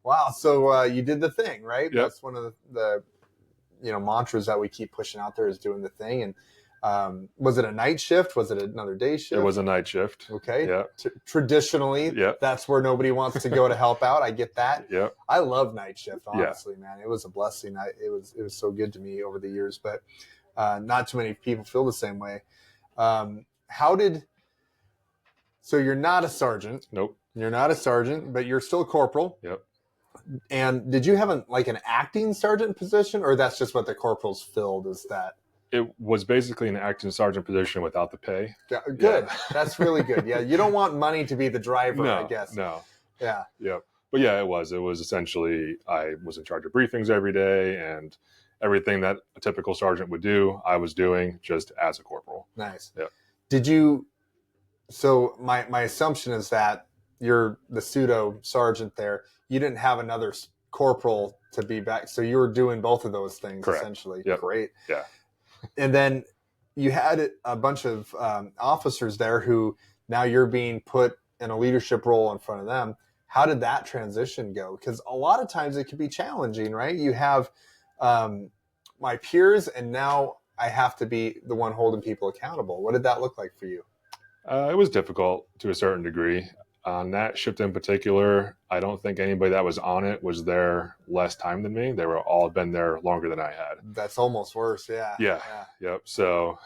Wow. So you did the thing, right? Yep. That's one of the mantras that we keep pushing out there, is doing the thing. And was it a night shift? Was it another day shift? It was a night shift. Okay. Yeah. Traditionally, that's where nobody wants to go to help out. I get that. Yeah. I love night shift, honestly, man. It was a blessing. It was so good to me over the years, but not too many people feel the same way. So you're not a sergeant. Nope. You're not a sergeant, but you're still a corporal. Yep. And did you have an acting sergeant position, or that's just what the corporals filled? Is that? It was basically an acting sergeant position without the pay. Yeah, good. Yeah. That's really good. Yeah, you don't want money to be the driver, no, I guess. No. Yeah. Yep. But yeah, it was essentially, I was in charge of briefings every day, and everything that a typical sergeant would do, I was doing just as a corporal. Nice. Yeah. Did you? So my assumption is that you're the pseudo sergeant there. You didn't have another corporal to be back, so you were doing both of those things. Correct. Essentially. Yep. Great. Yeah. And then you had a bunch of officers there who now you're being put in a leadership role in front of them. How did that transition go? Because a lot of times it can be challenging, right? You have my peers, and now I have to be the one holding people accountable. What did that look like for you? It was difficult to a certain degree. On that shift in particular, I don't think anybody that was on it was there less time than me. They were all been there longer than I had. That's almost worse, yeah. Yep. So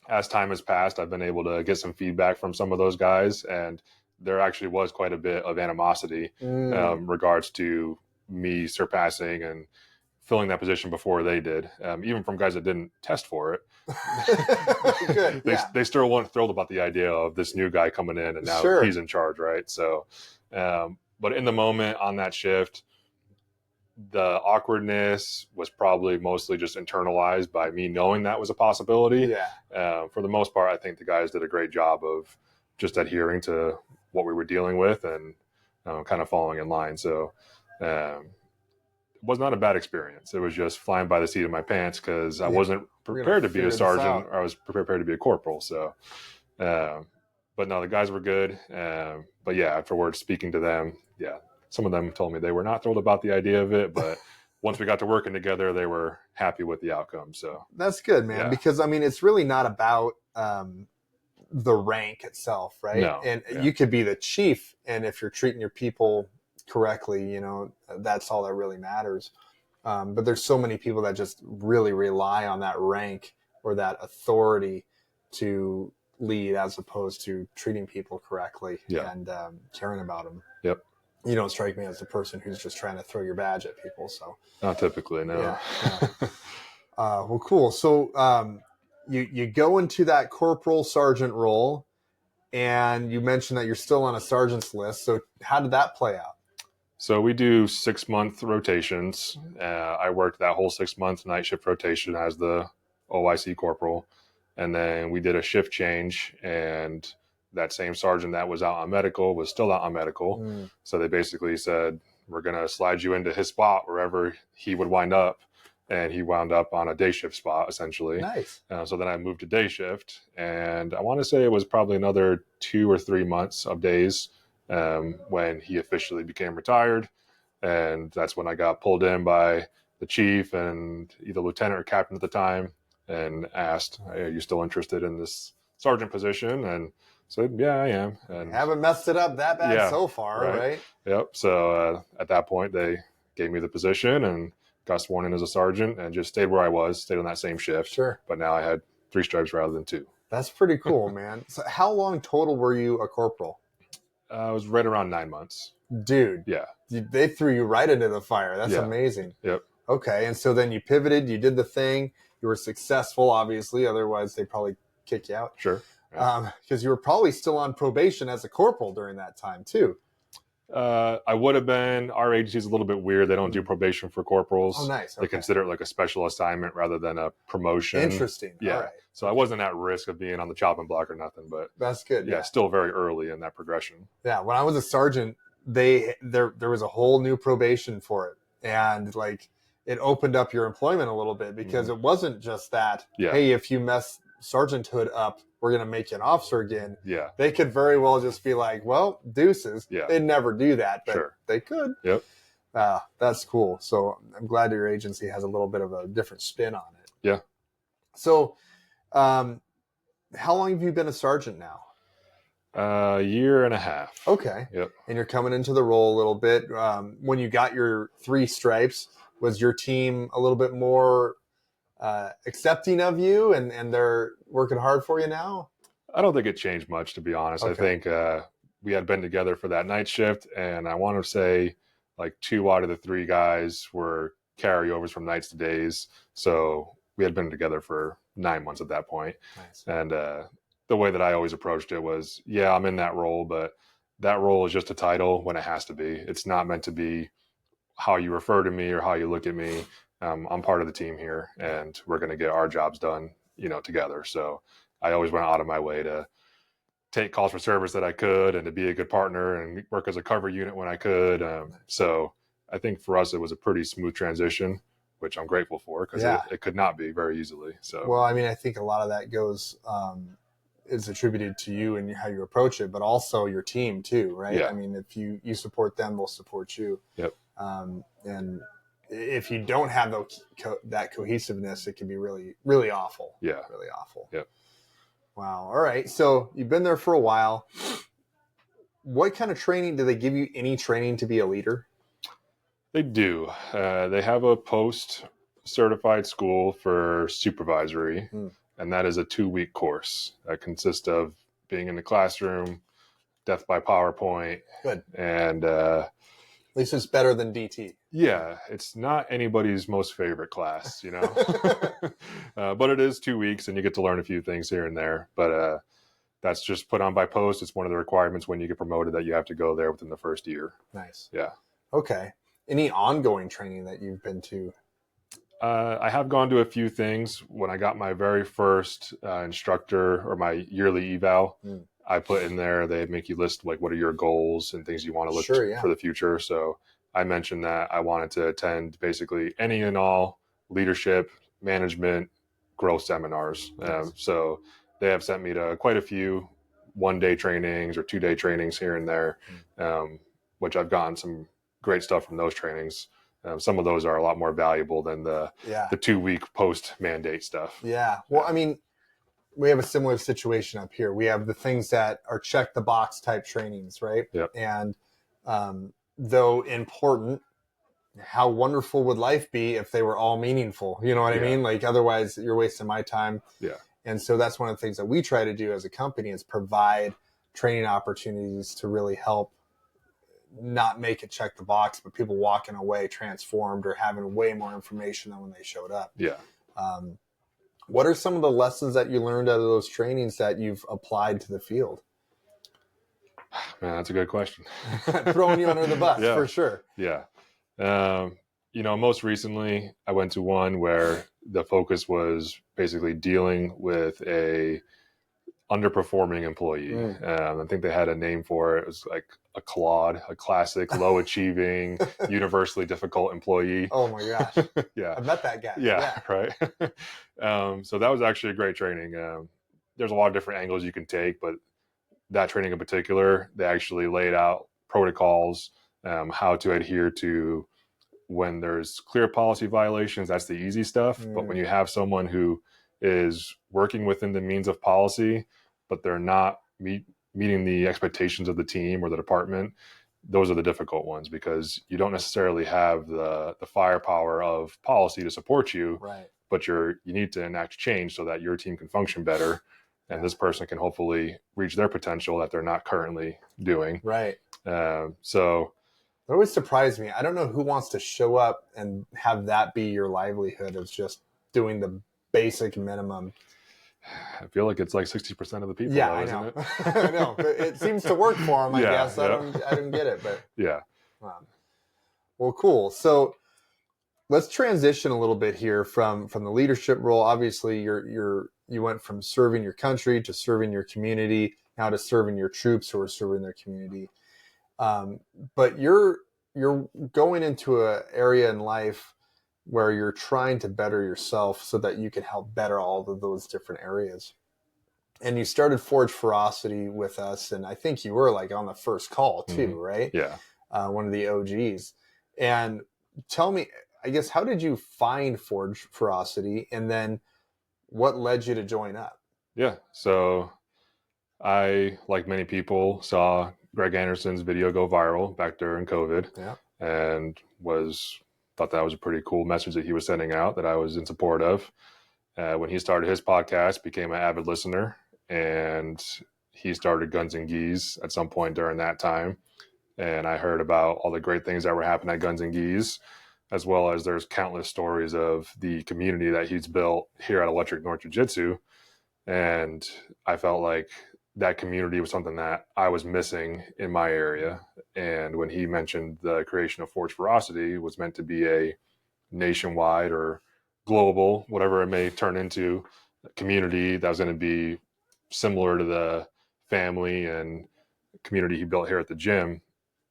as time has passed, I've been able to get some feedback from some of those guys, and there actually was quite a bit of animosity regards to me surpassing and filling that position before they did, even from guys that didn't test for it. Good. They still weren't thrilled about the idea of this new guy coming in, and now he's in charge, right? So, but in the moment on that shift, the awkwardness was probably mostly just internalized by me knowing that was a possibility. Yeah. For the most part, I think the guys did a great job of just adhering to what we were dealing with and kind of following in line. So, it was not a bad experience. It was just flying by the seat of my pants because I wasn't prepared to be a sergeant. I was prepared to be a corporal. So, but no, the guys were good. But yeah, afterwards, speaking to them, some of them told me they were not thrilled about the idea of it, but once we got to working together, they were happy with the outcome. So that's good, man. Because I mean, it's really not about the rank itself, right? No. And you could be the chief, and if you're treating your people correctly, that's all that really matters. But there's so many people that just really rely on that rank or that authority to lead, as opposed to treating people correctly and caring about them. Yep. You don't strike me as the person who's just trying to throw your badge at people. So not typically, no. Yeah. Well, cool. So you go into that corporal sergeant role, and you mentioned that you're still on a sergeant's list. So how did that play out? So we do 6-month rotations. I worked that whole 6-month night shift rotation as the OIC corporal. And then we did a shift change, and that same sergeant that was out on medical was still out on medical. So they basically said, we're going to slide you into his spot wherever he would wind up. And he wound up on a day shift spot, essentially. Nice. So then I moved to day shift. And I want to say it was probably another 2 or 3 months of days when he officially became retired. And that's when I got pulled in by the chief and either lieutenant or captain at the time and asked, hey, are you still interested in this sergeant position? And said, yeah, I am. And haven't messed it up that bad so far, right? Yep. So at that point, they gave me the position and got sworn in as a sergeant and just stayed where I was, stayed on that same shift. Sure. But now I had 3 stripes rather than 2. That's pretty cool, man. So how long total were you a corporal? I was right around 9 months. Dude. Yeah. They threw you right into the fire. That's amazing. Yep. Okay. And so then you pivoted, you did the thing, you were successful, obviously. Otherwise, they'd probably kick you out. Sure. Because you were probably still on probation as a corporal during that time, too. I would have been. Our agency is a little bit weird. They don't do probation for corporals. Oh, nice. Okay. They consider it like a special assignment rather than a promotion. Interesting. Yeah. All right. So I wasn't at risk of being on the chopping block or nothing, but that's good. Yeah, still very early in that progression. Yeah. When I was a sergeant, there was a whole new probation for it, and like it opened up your employment a little bit because it wasn't just that, hey, if you mess sergeanthood up, we're going to make you an officer again. Yeah. They could very well just be like, well, deuces. Yeah. They'd never do that, but they could. Yep. That's cool. So I'm glad your agency has a little bit of a different spin on it. Yeah. So how long have you been a sergeant now? A year and a half. Okay. Yep. And you're coming into the role a little bit. When you got your 3 stripes, was your team a little bit more accepting of you and they're working hard for you now? I don't think it changed much, to be honest. Okay. I think we had been together for that night shift, and I want to say like 2 out of the 3 guys were carryovers from nights to days. So we had been together for 9 months at that point. Nice. And the way that I always approached it was, yeah, I'm in that role, but that role is just a title when it has to be. It's not meant to be how you refer to me or how you look at me. I'm part of the team here, and we're going to get our jobs done, together. So I always went out of my way to take calls for service that I could and to be a good partner and work as a cover unit when I could. So I think for us, it was a pretty smooth transition, which I'm grateful for, because it could not be very easily. So, well, I mean, I think a lot of that is attributed to you and how you approach it, but also your team too, right? Yeah. I mean, if you support them, they'll support you. Yep. And if you don't have that cohesiveness, it can be really, really awful. Yeah. Really awful. Yep. Wow. All right. So you've been there for a while. What kind of training do they give you? Any training to be a leader? They do. They have a post-certified school for supervisory, and that is a 2-week course that consists of being in the classroom, death by PowerPoint. Good. And at least it's better than DT. Yeah, it's not anybody's most favorite class, but it is 2 weeks, and you get to learn a few things here and there. But that's just put on by post. It's one of the requirements when you get promoted that you have to go there within the first year. Nice. Yeah. Okay. Any ongoing training that you've been to? I have gone to a few things. When I got my very first instructor or my yearly eval, I put in there, they make you list like what are your goals and things you want to look for the future. So I mentioned that I wanted to attend basically any and all leadership, management, growth seminars. So they have sent me to quite a few 1-day trainings or 2-day trainings here and there, which I've gotten some great stuff from those trainings. Some of those are a lot more valuable than the 2-week post mandate stuff. Yeah. Well, I mean, we have a similar situation up here. We have the things that are check the box type trainings, right? Yep. And though important, how wonderful would life be if they were all meaningful? You know what I mean? Like otherwise you're wasting my time. Yeah. And so that's one of the things that we try to do as a company is provide training opportunities to really help not make it check the box, but people walking away transformed or having way more information than when they showed up. Yeah. What are some of the lessons that you learned out of those trainings that you've applied to the field? Man, that's a good question. Throwing you under the bus, for sure. Yeah. Most recently I went to one where the focus was basically dealing with a underperforming employee. I think they had a name for it. It was like a CLOD, a classic low achieving, universally difficult employee. Oh my gosh. Yeah. I met that guy. Yeah. Right. So that was actually a great training. There's a lot of different angles you can take, but that training in particular, they actually laid out protocols, how to adhere to when there's clear policy violations. That's the easy stuff. But when you have someone who is working within the means of policy, but they're not meeting the expectations of the team or the department, those are the difficult ones, because you don't necessarily have the firepower of policy to support you, right? But you need to enact change so that your team can function better, and this person can hopefully reach their potential that they're not currently doing. Right. So it always surprised me. I don't know who wants to show up and have that be your livelihood, is just doing the basic minimum. I feel like it's like 60% of the people. Yeah, though, I isn't know. It? I know. But it seems to work for them, I guess. I don't get it, but yeah. Well, cool. So let's transition a little bit here from the leadership role. Obviously, you went from serving your country to serving your community, now to serving your troops who are serving their community. But you're going into an area in life where you're trying to better yourself so that you can help better all of those different areas. And you started Forge Ferocity with us, and I think you were like on the first call too, right? Yeah. One of the OGs. And tell me, I guess, how did you find Forge Ferocity, and then what led you to join up? Yeah. So I, like many people, saw Greg Anderson's video go viral back during COVID, Yeah. and thought that was a pretty cool message that he was sending out that I was in support of. When he started his podcast, became an avid listener, and he started Guns and Geese at some point during that time. And I heard about all the great things that were happening at Guns and Geese, as well as there's countless stories of the community that he's built here at Electric North Jiu-Jitsu. And I felt like that community was something that I was missing in my area. And when he mentioned the creation of Forge Ferocity was meant to be a nationwide or global, whatever it may turn into, community that was going to be similar to the family and community he built here at the gym,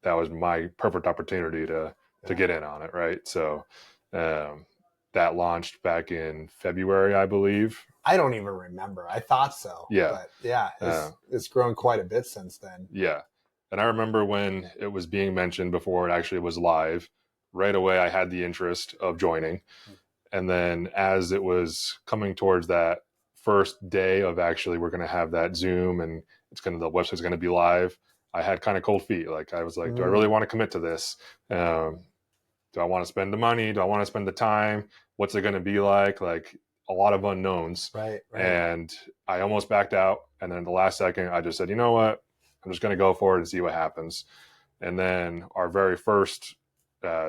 that was my perfect opportunity to get in on it, right? So that launched back in February, I believe. I don't even remember. I thought so. Yeah. But yeah, it's grown quite a bit since then. Yeah. And I remember when it was being mentioned before it actually was live, right away I had the interest of joining. And then as it was coming towards that first day of actually we're going to have that Zoom and the website's going to be live, I had kind of cold feet. Like I was like, do I really want to commit to this? Do I want to spend the money? Do I want to spend the time? What's it going to be like? Like a lot of unknowns. Right. And I almost backed out. And then the last second, I just said, you know what? I'm just going to go for it and see what happens. And then our very first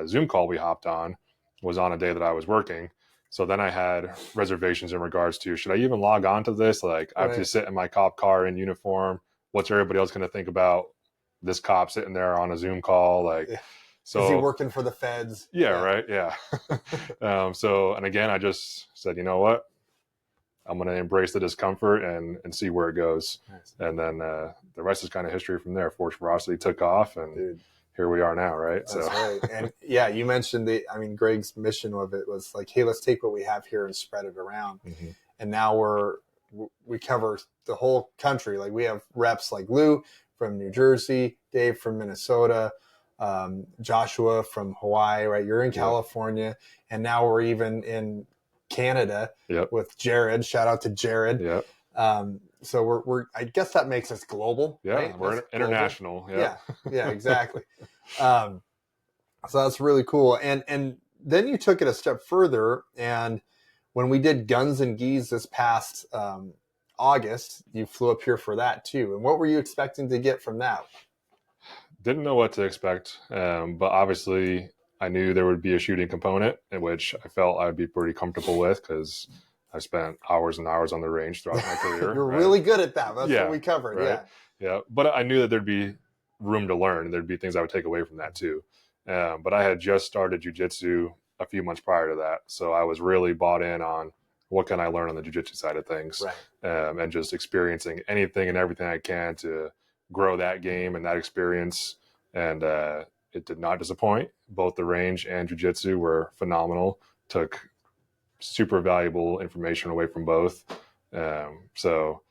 Zoom call we hopped on was on a day that I was working. So then I had reservations in regards to, should I even log on to this? Like I have to sit in my cop car in uniform. What's everybody else going to think about this cop sitting there on a Zoom call? Like, so is he working for the feds? Yeah. Right. Yeah. And again, I just said, you know what? I'm going to embrace the discomfort and see where it goes. Nice. And then the rest is kind of history from there. Forge Ferocity took off, and here we are now, right? That's right. And yeah, you mentioned Greg's mission of it was like, hey, let's take what we have here and spread it around. Mm-hmm. And now we cover the whole country. Like we have reps like Lou from New Jersey, Dave from Minnesota, Joshua from Hawaii, right? You're in California, and now we're even in Canada with Jared. Shout out to Jared. Yep. So we're I guess that makes us global. Yeah, right? We're international. Yeah, exactly. So that's really cool. And then you took it a step further, and when we did Guns and Geese this past August, you flew up here for that too. And what were you expecting to get from that? Didn't know what to expect, but obviously I knew there would be a shooting component, in which I felt I'd be pretty comfortable with because I spent hours and hours on the range throughout my career. You're really good at that. That's what we covered. Right? Yeah. But I knew that there'd be room to learn. There'd be things I would take away from that too. But I had just started jiu-jitsu a few months prior to that. So I was really bought in on what can I learn on the jiu-jitsu side of things, and just experiencing anything and everything I can to grow that game and that experience. And it did not disappoint. Both the range and jiu-jitsu were phenomenal. Took super valuable information away from both. So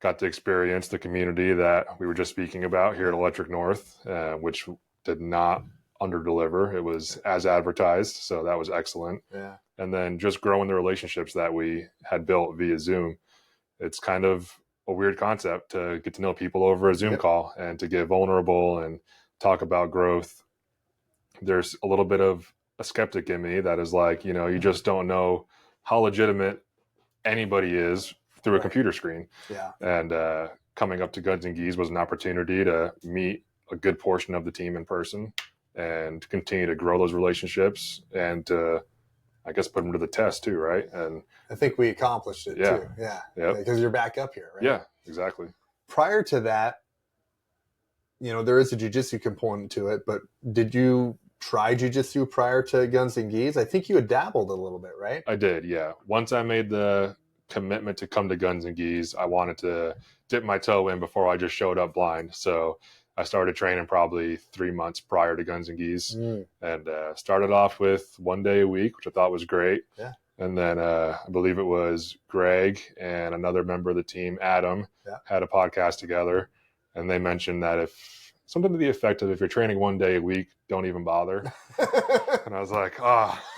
got to experience the community that we were just speaking about here at Electric North, which did not underdeliver. It was as advertised. So that was excellent. Yeah. And then just growing the relationships that we had built via Zoom. It's kind of a weird concept to get to know people over a Zoom call and to get vulnerable and talk about growth. There's a little bit of a skeptic in me that is like, you just don't know how legitimate anybody is through a computer screen. Yeah. And coming up to Guns and Geese was an opportunity to meet a good portion of the team in person and continue to grow those relationships and to, I guess, put them to the test too, right? And I think we accomplished it too. Yeah. Because you're back up here, right? Yeah, exactly. Prior to that, there is a jiu-jitsu component to it, but did you try jiu-jitsu prior to Guns and Geese? I think you had dabbled a little bit, right? I did, yeah. Once I made the commitment to come to Guns and Geese, I wanted to dip my toe in before I just showed up blind. So I started training probably 3 months prior to Guns and Geese, Mm. and started off with 1 day a week, which I thought was great. Yeah. And then I believe it was Greg and another member of the team, Adam, had a podcast together, and they mentioned that if something to the effect of if you're training 1 day a week, don't even bother. And I was like,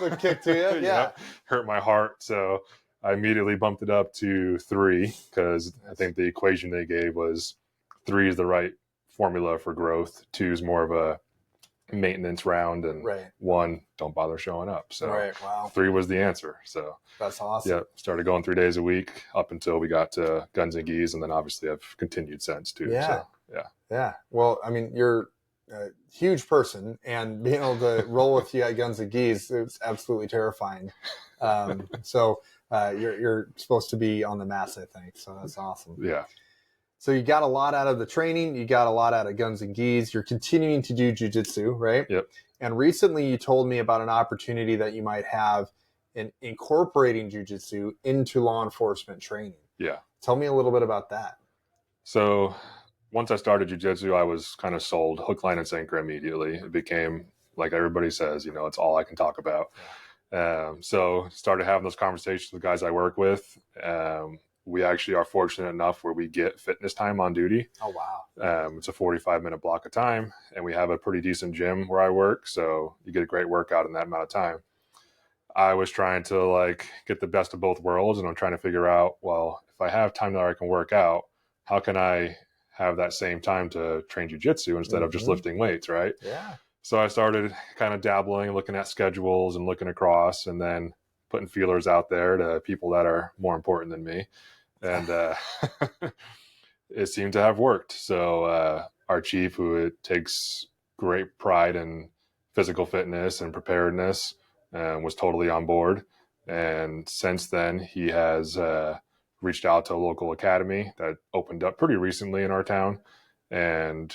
Good kick to you. Yeah. Hurt my heart. So I immediately bumped it up to 3 because I think the equation they gave was 3 is the right formula for growth. 2 is more of a maintenance round, and 1, don't bother showing up. So 3 was the answer. So that's awesome. Yeah, started going 3 days a week up until we got to Guns and Geese, and then obviously I've continued since too. Yeah. So, yeah. Well, I mean, you're a huge person, and being able to roll with you at Guns and Geese, it's absolutely terrifying. So you're supposed to be on the mats, I think. So that's awesome. Yeah. So you got a lot out of the training. You got a lot out of Guns and Geese. You're continuing to do jiu-jitsu, right? Yep. And recently you told me about an opportunity that you might have in incorporating jiu-jitsu into law enforcement training. Yeah. Tell me a little bit about that. So once I started jiu-jitsu, I was kind of sold hook, line, and sinker immediately. It became, like everybody says, it's all I can talk about. So started having those conversations with guys I work with. We actually are fortunate enough where we get fitness time on duty. Oh, wow. It's a 45-minute block of time, and we have a pretty decent gym where I work, so you get a great workout in that amount of time. I was trying to get the best of both worlds, and I'm trying to figure out, well, if I have time that I can work out, how can I have that same time to train jiu-jitsu instead of just lifting weights, right? Yeah. So I started kind of dabbling, looking at schedules and looking across, and then putting feelers out there to people that are more important than me. And it seemed to have worked. So our chief, who takes great pride in physical fitness and preparedness, was totally on board. And since then, he has reached out to a local academy that opened up pretty recently in our town. And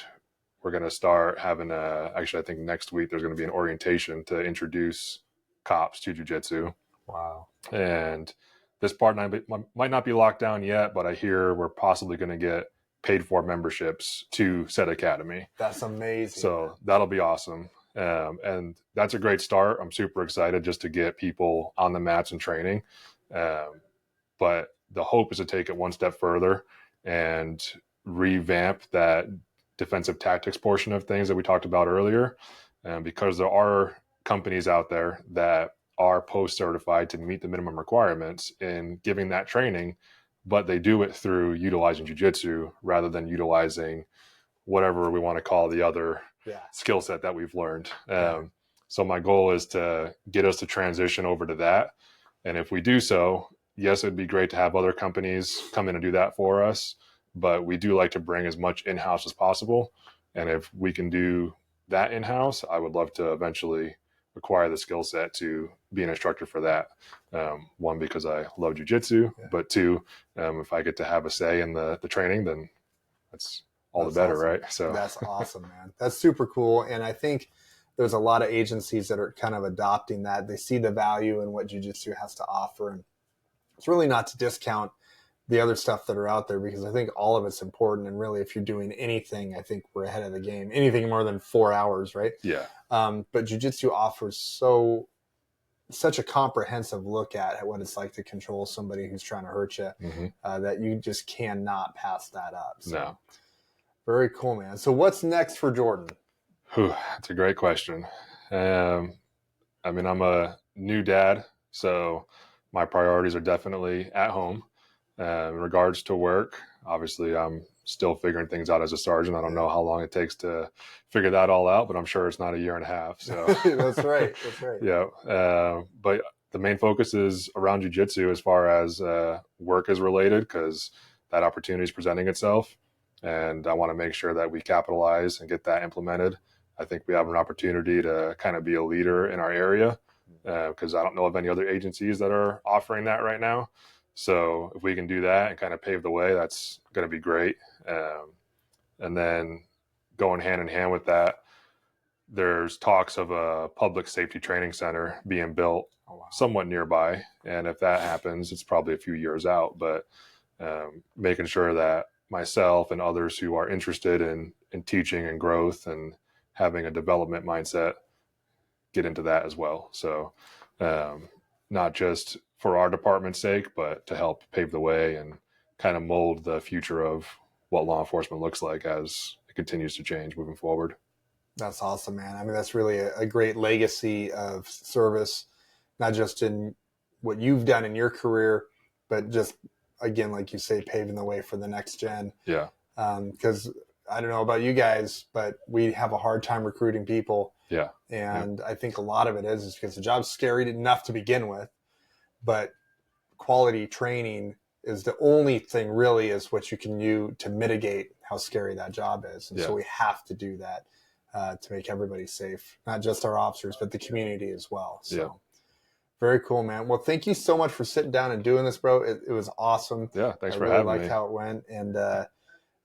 we're going to start having actually, I think next week, there's going to be an orientation to introduce cops to jiu-jitsu. Wow. And this part might not be locked down yet, but I hear we're possibly going to get paid for memberships to said academy. That's amazing. So that'll be awesome. And that's a great start. I'm super excited just to get people on the mats and training. But the hope is to take it one step further and revamp that defensive tactics portion of things that we talked about earlier. Because there are companies out there that are post-certified to meet the minimum requirements in giving that training, but they do it through utilizing jiu-jitsu rather than utilizing whatever we want to call the other skill set that we've learned. So my goal is to get us to transition over to that. And if we do so, yes, it'd be great to have other companies come in and do that for us, but we do like to bring as much in-house as possible. And if we can do that in-house, I would love to eventually acquire the skill set to be an instructor for that. 1, because I love jiu-jitsu, but 2, if I get to have a say in the training, then that's the better, awesome. Right? So that's awesome, man. That's super cool. And I think there's a lot of agencies that are kind of adopting that. They see the value in what jiu-jitsu has to offer. And it's really not to discount the other stuff that are out there, because I think all of it's important. And really, if you're doing anything, I think we're ahead of the game. Anything more than 4 hours, right? Yeah. But jiu-jitsu offers such a comprehensive look at what it's like to control somebody who's trying to hurt you, that you just cannot pass that up. So, no. Very cool, man. So what's next for Jordan? That's a great question. I'm a new dad, so my priorities are definitely at home. In regards to work, obviously I'm still figuring things out as a sergeant. I don't know how long it takes to figure that all out, but I'm sure it's not a year and a half. So That's right. Yeah. But the main focus is around jiu-jitsu as far as work is related, because that opportunity is presenting itself. And I want to make sure that we capitalize and get that implemented. I think we have an opportunity to kind of be a leader in our area, because I don't know of any other agencies that are offering that right now. So if we can do that and kind of pave the way, that's going to be great. And then going hand in hand with that, there's talks of a public safety training center being built somewhat nearby. And if that happens, it's probably a few years out, but making sure that myself and others who are interested in teaching and growth and having a development mindset get into that as well. So not just for our department's sake, but to help pave the way and kind of mold the future of what law enforcement looks like as it continues to change moving forward. That's awesome, man. I mean, that's really a great legacy of service, not just in what you've done in your career, but just, again, like you say, paving the way for the next gen. Yeah. Because I don't know about you guys, but we have a hard time recruiting people. Yeah. And I think a lot of it is because the job's scary enough to begin with, but quality training is the only thing really is what you can do to mitigate how scary that job is. And so we have to do that to make everybody safe, not just our officers, but the community as well. So very cool, man. Well, thank you so much for sitting down and doing this, bro. It was awesome. Yeah. Thanks for having me. I having liked how it went. And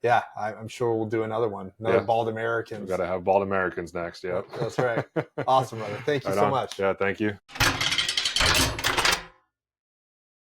yeah, I'm sure we'll do another one. Another Bald Americans. We've got to have Bald Americans next. Yep. That's right. Awesome, brother. Thank you so much. Yeah, thank you.